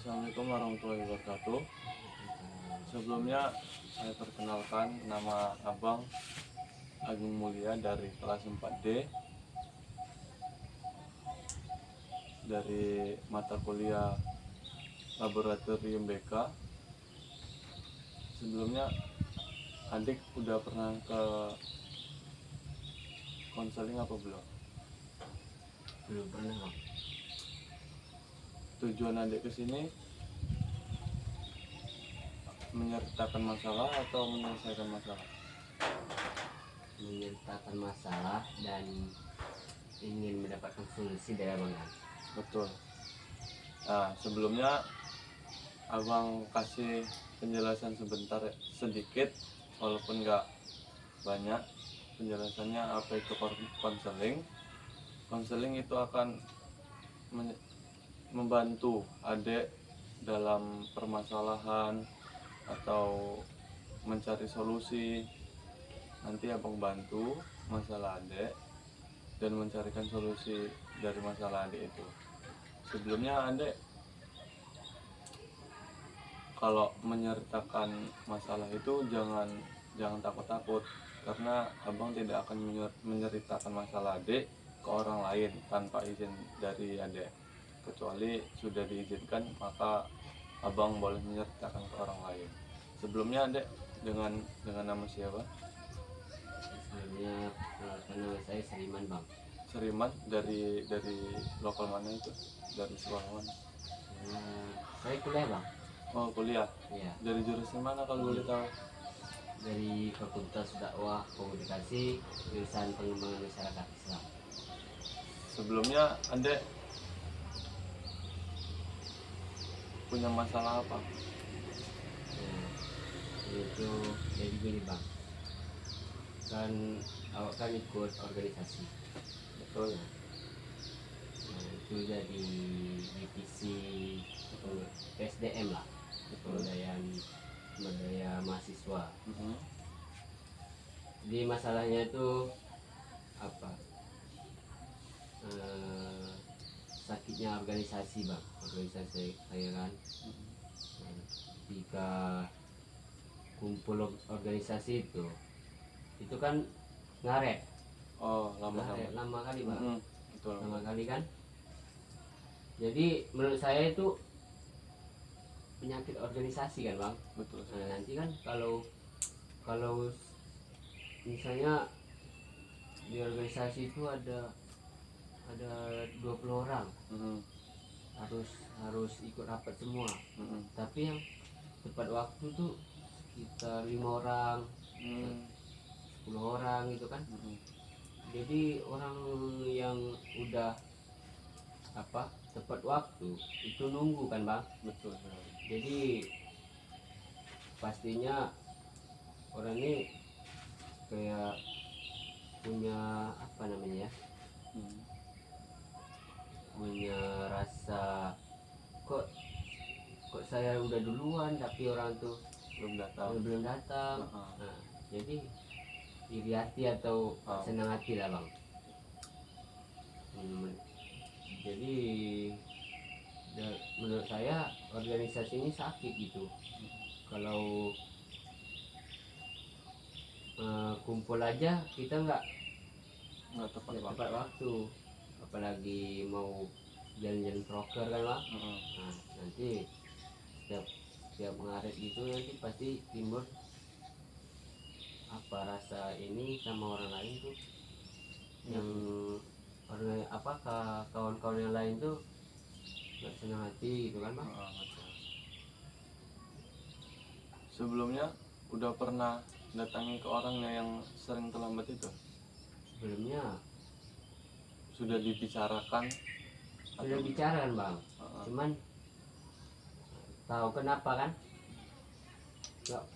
Assalamualaikum warahmatullahi wabarakatuh. Sebelumnya saya perkenalkan, nama Abang Agung Mulia dari kelas 4D dari mata kuliah Laboratorium BK. Sebelumnya adik udah pernah ke konseling apa belum? Belum pernah bang. Tujuan adik kesini menyertakan masalah atau menyelesaikan masalah? Menyertakan masalah dan ingin mendapatkan solusi dari abang kan. Betul. Nah, sebelumnya Abang kasih penjelasan sebentar sedikit, walaupun nggak banyak penjelasannya. Apa itu konseling? Konseling itu akan membantu adik dalam permasalahan atau mencari solusi. Nanti Abang bantu masalah adik dan mencarikan solusi dari masalah adik itu. Sebelumnya adik kalau menyertakan masalah itu jangan takut-takut, karena abang tidak akan menceritakan masalah adik ke orang lain tanpa izin dari adik. Kecuali sudah diizinkan, maka abang boleh menyertakan ke orang lain. Sebelumnya adik dengan nama siapa? Sebelumnya nama saya Sariman bang. Seriman, dari lokal mana itu? Dari sekolah mana? Saya kuliah bang. Oh, kuliah. Iya. Dari jurusan mana kalau boleh tahu? Dari Fakultas Dakwah Komunikasi, jurusan Pengembangan Masyarakat Islam. Sebelumnya Anda punya masalah apa? Itu jadi gini bang. Kan awak kan ikut organisasi. Betul. Itu jadi divisi SDM lah, pemberdayaan mahasiswa. Jadi masalahnya itu apa? Sakitnya organisasi bang, organisasi saya kan. Jika kumpul organisasi itu kan ngaret. Oh, lama Kali bang. Betul. Lama kali kan. Jadi menurut saya itu penyakit organisasi kan bang. Betul. Nah, nanti kan kalau misalnya di organisasi itu ada 20 orang, harus ikut rapat semua. Tapi yang tepat waktu tuh sekitar 5 orang, 10 orang gitu kan. Jadi orang yang udah tepat waktu itu nunggu kan bang. Betul. Jadi pastinya orang ini kayak punya punya rasa kok saya udah duluan tapi orang tuh belum datang. Nah, jadi iri hati atau senang hati lah bang. Jadi menurut saya organisasi ini sakit gitu. Kalau kumpul aja kita nggak tepat waktu, apalagi mau jalan-jalan proker kan bang. Nah, nanti setiap ngaret gitu nanti pasti timbul rasa ini sama orang lain tuh, yang kawan-kawan yang lain tuh nggak senang hati gitu kan bang. Sebelumnya udah pernah datangi ke orangnya yang sering terlambat itu? Sebelumnya sudah dibicarakan? Sudah bicara kan bang, cuman tahu kenapa kan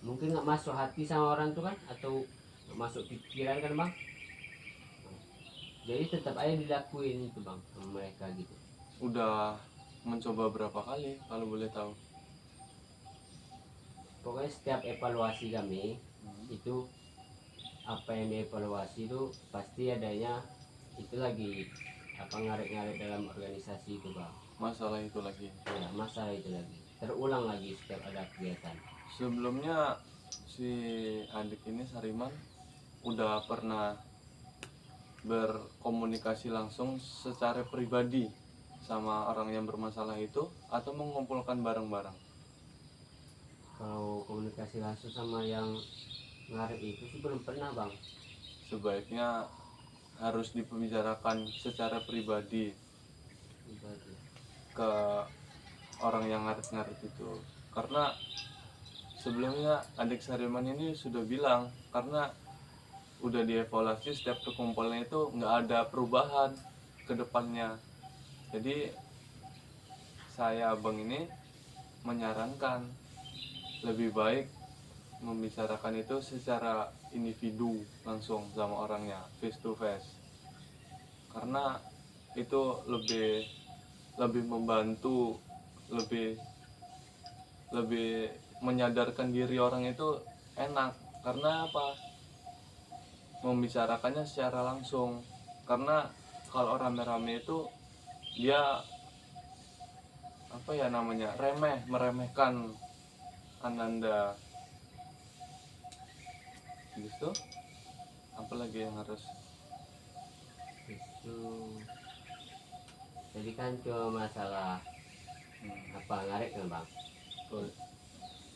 mungkin nggak masuk hati sama orang tuh kan, atau nggak masuk pikiran kan bang. Jadi tetap aja dilakuin itu bang sama mereka gitu. Udah mencoba berapa kali kalau boleh tahu? Pokoknya setiap evaluasi kami itu apa yang dievaluasi itu pasti adanya itu lagi apa ngaret-ngaret dalam organisasi itu bang. Masalah itu lagi. Ya masalah itu lagi terulang lagi setiap ada kegiatan. Sebelumnya si adik ini Sariman udah pernah berkomunikasi langsung secara pribadi sama orang yang bermasalah itu atau mengumpulkan bareng-bareng? Kalau komunikasi langsung sama yang ngaret itu sih belum pernah bang. Sebaiknya harus dibicarakan secara pribadi Pribadi. ke orang yang ngaret-ngaret itu, karena sebelumnya adik Sariman ini sudah bilang karena udah dievaluasi setiap perkumpulan itu nggak ada perubahan ke depannya. Jadi saya abang ini menyarankan lebih baik membicarakan itu secara individu langsung sama orangnya face to face, karena itu lebih membantu, lebih lebih menyadarkan diri orang itu enak. Karena apa? Membicarakannya secara langsung, karena kalau rame-rame itu dia apa ya namanya, meremehkan Ananda gitu. Apalagi yang harus Itu jadi kan cuma masalah apa ngaret kan bang. oh,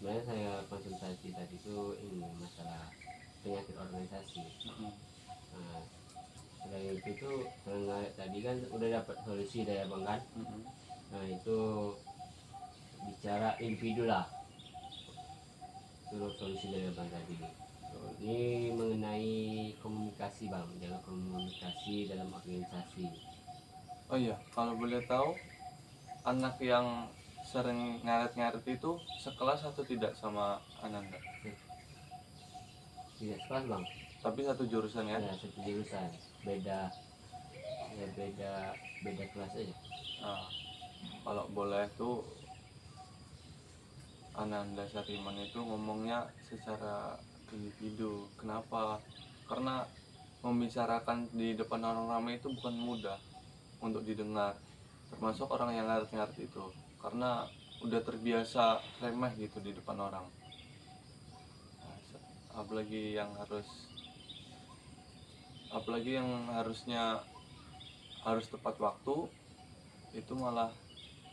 Sebenarnya saya konsultasi tadi itu ini masalah penyakit organisasi. Nah, selain itu tuh ngaret tadi kan udah dapat solusi dari abang kan. Nah itu bicara individu lah, itu solusi dari abang tadi. Ini mengenai komunikasi bang, jaga komunikasi dalam organisasi. oh iya, kalau boleh tahu anak yang sering ngaret-ngaret itu sekelas atau tidak sama Ananda? Tidak sekelas bang, Tapi satu jurusan ya? ya satu jurusan, beda ya beda kelas aja. Nah, kalau boleh tuh Ananda Sariman itu ngomongnya secara individu. Kenapa? Karena membicarakan di depan orang ramai itu bukan mudah untuk didengar, termasuk orang yang ngaret-ngaret itu, karena udah terbiasa remeh gitu di depan orang. apalagi yang harus apalagi yang harusnya harus tepat waktu itu malah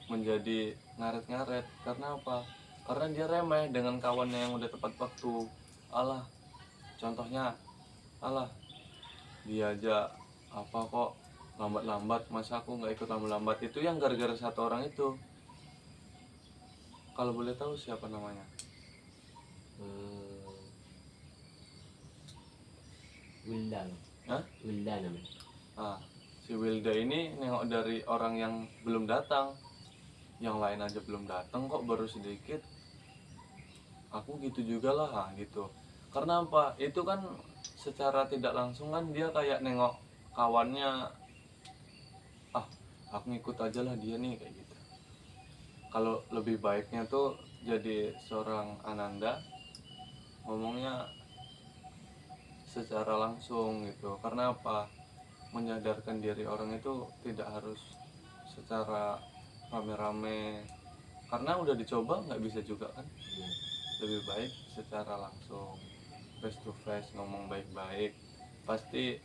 menjadi ngaret-ngaret. Karena apa? Karena dia remeh dengan kawannya yang udah tepat waktu. Alah, contohnya, alah dia aja apa kok lambat-lambat, masa aku nggak ikut lambat-lambat. Itu yang gara-gara satu orang itu. Kalau boleh tahu siapa namanya? Wildan. Hah? Wildan namanya. Ah, si Wilda ini nengok dari orang yang belum datang. Yang lain aja belum datang kok, baru sedikit. Aku gitu juga lah, gitu. Karena apa? Itu kan secara tidak langsung kan dia kayak nengok kawannya, ah aku ngikut aja lah dia nih, kayak gitu. Kalau lebih baiknya tuh jadi seorang Ananda ngomongnya secara langsung gitu. Karena apa? Menyadarkan diri orang itu tidak harus secara rame-rame, karena udah dicoba nggak bisa juga kan. Lebih baik secara langsung, face to face, ngomong baik-baik. pasti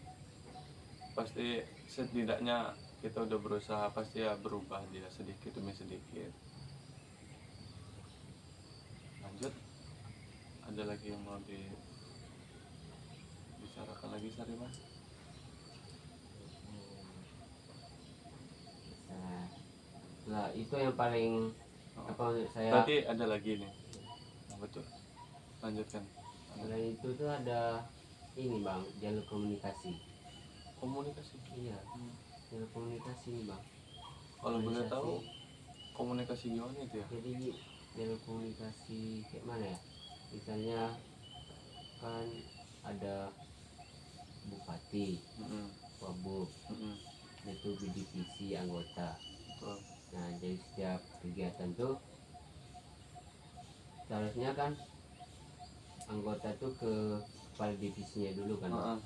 pasti setidaknya kita udah berusaha, pasti ya berubah dia sedikit demi sedikit. Lanjut, ada lagi yang mau dibicarakan lagi Sariman? Nah itu yang paling apa menurut saya. Berarti ada lagi nih. Betul, lanjutkan. Selain itu tuh ada ini bang, jalur komunikasi. Komunikasi. Iya, jalur komunikasi nih bang. Kalau boleh Organisasi. tahu komunikasi gimana itu ya? Jadi jalur komunikasi kayak mana ya? Misalnya kan ada bupati, wabub, itu divisi anggota. Betul. Nah jadi setiap kegiatan tuh seharusnya kan anggota tuh ke kepala divisinya dulu kan. Nah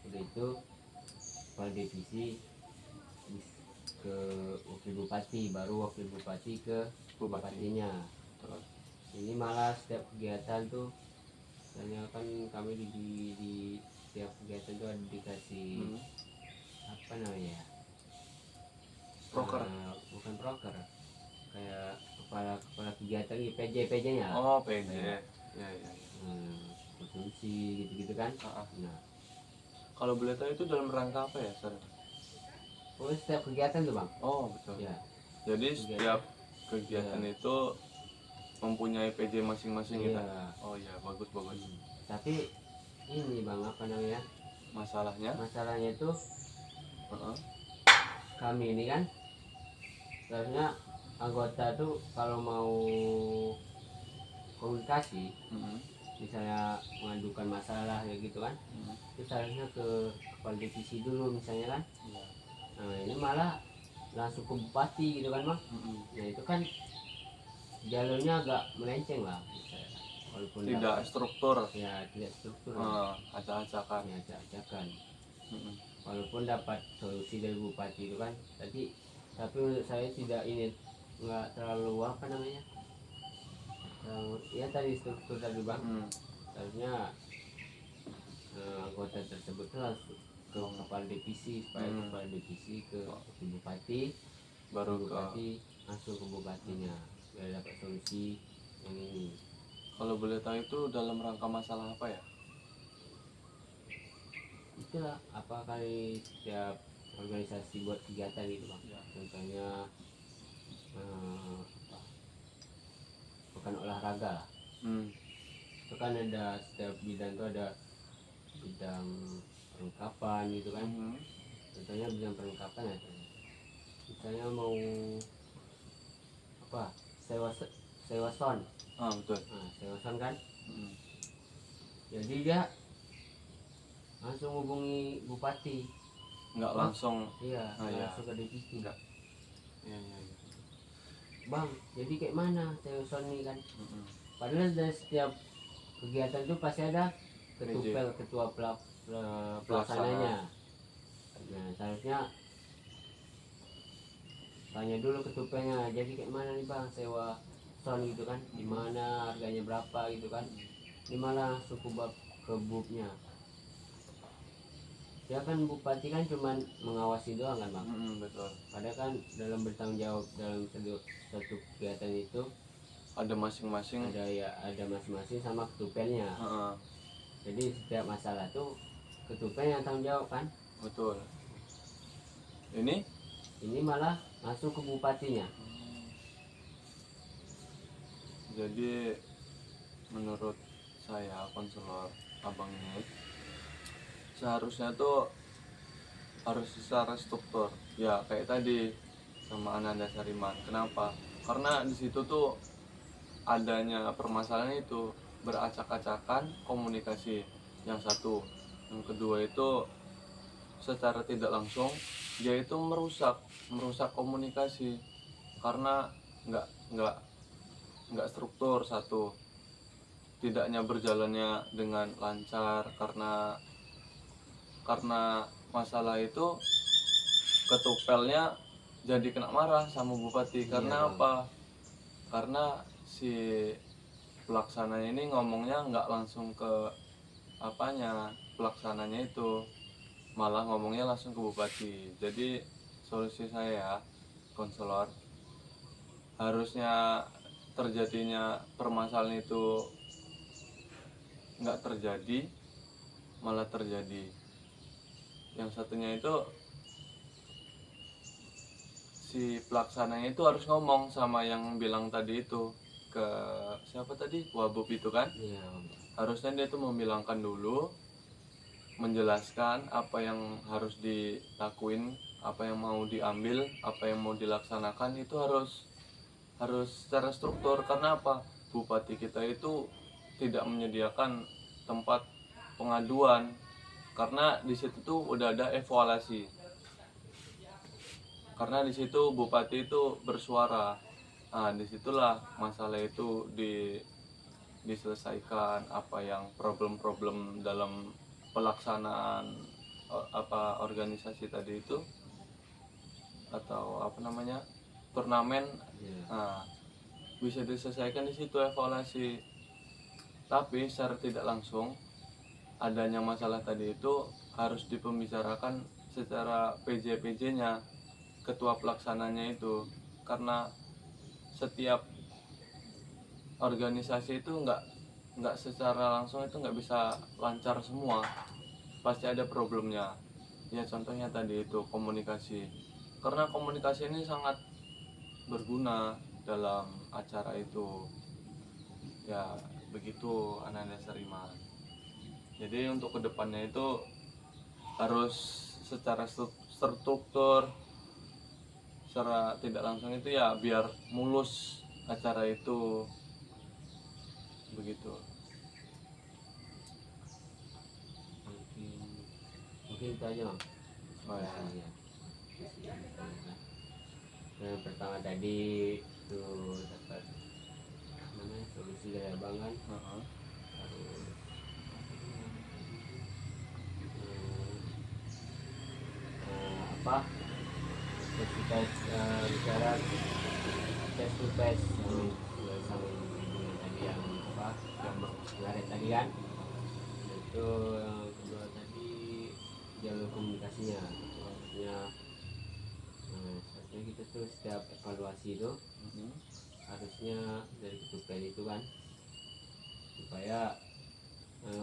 udah itu kepala divisi ke wakil bupati, baru wakil bupati ke bupatinya. Terus. Ini malah setiap kegiatan tuh, misalnya kan kami di setiap kegiatan tuh ada dikasih apa namanya ya, Proker. bukan proker, kayak kepala kegiatan PJ nya. Oh, PJ. Kayak, Ya, ya, ya. konsumsi gitu kan. Nah, Kalau boleh tahu itu dalam rangka apa ya, Sir? oh setiap kegiatan tuh bang. Oh, betul. Ya, Jadi setiap kegiatan itu mempunyai PJ masing-masing gitu. Oh iya, bagus. Tapi ini bang, apa namanya, Masalahnya itu kami ini kan seharusnya anggota tuh kalau mau komunikasi, misalnya mengadukan masalah ya gitu kan, itu seharusnya ke kepala divisi dulu misalnya kan. Nah ini malah langsung ke bupati gitu kan bang. Nah itu kan jalurnya agak melenceng lah misalnya. Walaupun tidak struktur. Ya tidak struktur. Acak-acakan. Ya acak-acakan. Walaupun dapat solusi dari bupati itu kan, tapi menurut saya tidak ini, nggak terlalu apa namanya, ya tadi struktur tadi bang. Seharusnya anggota tersebut tuh langsung ke kepala divisi, supaya kepala divisi ke bupati, baru bupati langsung ke bupatinya, biar dapat solusi yang ini. Kalau boleh tahu itu dalam rangka masalah apa ya? Itulah apa kali setiap organisasi buat kegiatan gitu bang. Contohnya bukan olahraga lah. Itu kan ada setiap bidang tuh ada bidang perlengkapan gitu kan. Contohnya bidang perlengkapan ya, misalnya mau apa, sewa sound. Betul. Nah, sewa sound kan. Jadi dia langsung hubungi bupati. Nggak langsung. Iya, langsung ke divisi. Enggak. Iya. Bang, jadi kayak mana sewa sound ini kan? Padahal dari setiap kegiatan itu pasti ada ketua pelaksananya. Nah seharusnya tanya dulu ketupelnya, jadi kayak mana nih bang sewa sound gitu kan, di mana harganya berapa gitu kan. Ini malah langsung ke bubnya. Ya kan bupati kan cuman mengawasi doang kan bang. Betul. Padahal kan dalam bertanggung jawab dalam satu kegiatan itu ada masing-masing. Ada masing-masing sama ketupelnya. Jadi setiap masalah tuh ketupel yang tanggung jawab kan. Betul. Ini malah masuk ke bupatinya. Jadi menurut saya, konselor abang ini seharusnya tuh harus secara struktur ya, kayak tadi sama Ananda Sariman. Kenapa? Karena di situ tuh adanya permasalahan itu beracak-acakan komunikasi, yang satu. Yang kedua itu secara tidak langsung dia itu merusak komunikasi karena nggak struktur. Satu, tidaknya berjalannya dengan lancar karena masalah itu ketupelnya jadi kena marah sama bupati. Karena apa? Karena si pelaksananya ini ngomongnya nggak langsung ke pelaksananya itu, malah ngomongnya langsung ke bupati. Jadi solusi saya, konselor, harusnya terjadinya permasalahan itu nggak terjadi, malah terjadi. Yang satunya itu si pelaksananya itu harus ngomong sama yang bilang tadi itu, ke siapa tadi, Wabub itu kan. Harusnya dia tuh membilangkan dulu, menjelaskan apa yang harus dilakuin, apa yang mau diambil, apa yang mau dilaksanakan. Itu harus secara struktur. Karena apa? Bupati kita itu tidak menyediakan tempat pengaduan, karena di situ tuh udah ada evaluasi. Karena di situ bupati itu bersuara. Nah, disitulah masalah itu diselesaikan, apa yang problem-problem dalam pelaksanaan organisasi tadi itu atau apa namanya turnamen, Ya. nah bisa diselesaikan di situ evaluasi. Tapi secara tidak langsung adanya masalah tadi itu harus dipembicarakan secara PJ-PJ-nya, ketua pelaksananya itu, karena setiap organisasi itu nggak secara langsung itu nggak bisa lancar semua, pasti ada problemnya. Ya contohnya tadi itu komunikasi, karena komunikasi ini sangat berguna dalam acara itu. Ya begitu Ananda Seriman. Jadi untuk kedepannya itu harus secara struktur, secara tidak langsung itu ya biar mulus acara itu, begitu. Mungkin itu aja bang. Oh, ya. Iya. Yang pertama tadi tuh dapat namanya solusi dari abang kan. Heeh. Terus apa kita bicara face to face sama tadi yang apa yang kemarin tadi kan. Itu yang kedua tadi jalur komunikasinya, maksudnya seharusnya kita tuh setiap evaluasi itu Mhm. harusnya dari ketukan itu kan, supaya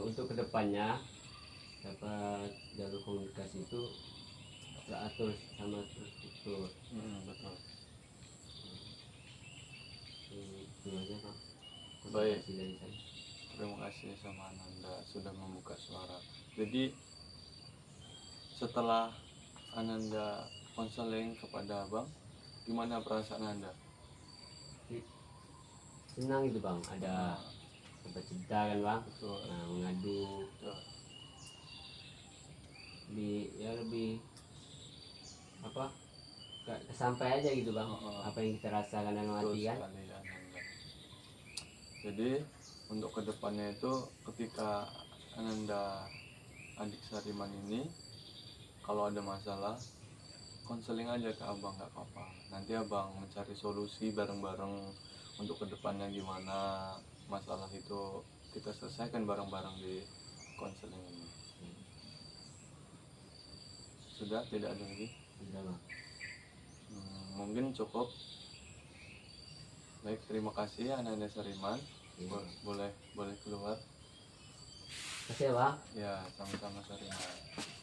untuk kedepannya dapat jalur komunikasi itu teratur sama terstruktur. Betul. Itu aja Pak. Baik. Komunikasi dari saya. Terima kasih sama Ananda sudah membuka suara. Jadi setelah Ananda konseling kepada Abang, gimana perasaan Anda? Senang gitu bang, ada tempat cerita kan bang. Betul. Nah, mengadu Betul. lebih apa sampai aja gitu bang, apa yang kita rasakan dalam Betul hati kan. sekali Ananda. Jadi untuk kedepannya itu ketika Ananda adik Sariman ini kalau ada masalah konseling aja ke abang, nggak apa-apa, nanti abang mencari solusi bareng-bareng untuk kedepannya gimana masalah itu kita selesaikan bareng-bareng di konseling ini. Sudah tidak ada lagi. Udah bang. Mungkin cukup. Baik, terima kasih Ananda Sariman. Boleh keluar. Kasih ya bang. Ya, sama-sama Sariman.